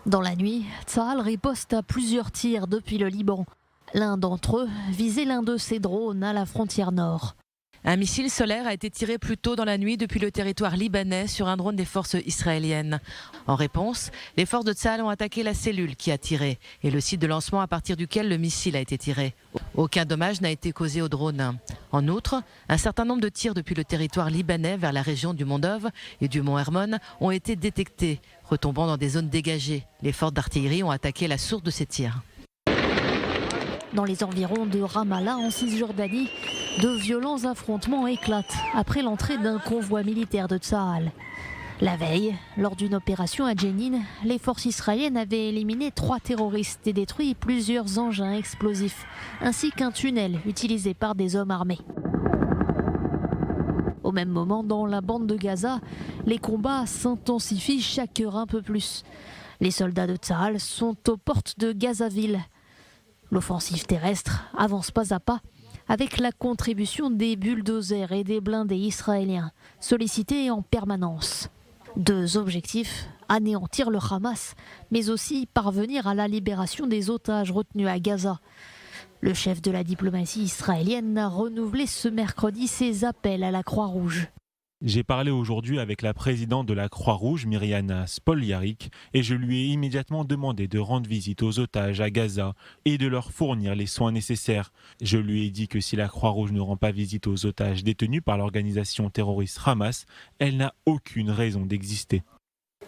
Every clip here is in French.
Dans la nuit, Tsahal riposte à plusieurs tirs depuis le Liban. L'un d'entre eux visait l'un de ses drones à la frontière nord. Un missile solaire a été tiré plus tôt dans la nuit depuis le territoire libanais sur un drone des forces israéliennes. En réponse, les forces de Tsahal ont attaqué la cellule qui a tiré et le site de lancement à partir duquel le missile a été tiré. Aucun dommage n'a été causé au drone. En outre, un certain nombre de tirs depuis le territoire libanais vers la région du mont Dov et du mont Hermon ont été détectés, retombant dans des zones dégagées. Les forces d'artillerie ont attaqué la source de ces tirs. Dans les environs de Ramallah, en Cisjordanie, de violents affrontements éclatent après l'entrée d'un convoi militaire de Tsahal. La veille, lors d'une opération à Jenin, les forces israéliennes avaient éliminé 3 terroristes et détruit plusieurs engins explosifs, ainsi qu'un tunnel utilisé par des hommes armés. Au même moment, dans la bande de Gaza, les combats s'intensifient chaque heure un peu plus. Les soldats de Tsahal sont aux portes de Gazaville. L'offensive terrestre avance pas à pas avec la contribution des bulldozers et des blindés israéliens, sollicités en permanence. 2 objectifs, anéantir le Hamas, mais aussi parvenir à la libération des otages retenus à Gaza. Le chef de la diplomatie israélienne a renouvelé ce mercredi ses appels à la Croix-Rouge. J'ai parlé aujourd'hui avec la présidente de la Croix-Rouge, Myriana Spoljaric, et je lui ai immédiatement demandé de rendre visite aux otages à Gaza et de leur fournir les soins nécessaires. Je lui ai dit que si la Croix-Rouge ne rend pas visite aux otages détenus par l'organisation terroriste Hamas, elle n'a aucune raison d'exister.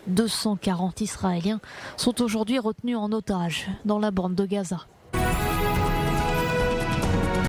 240 Israéliens sont aujourd'hui retenus en otage dans la bande de Gaza.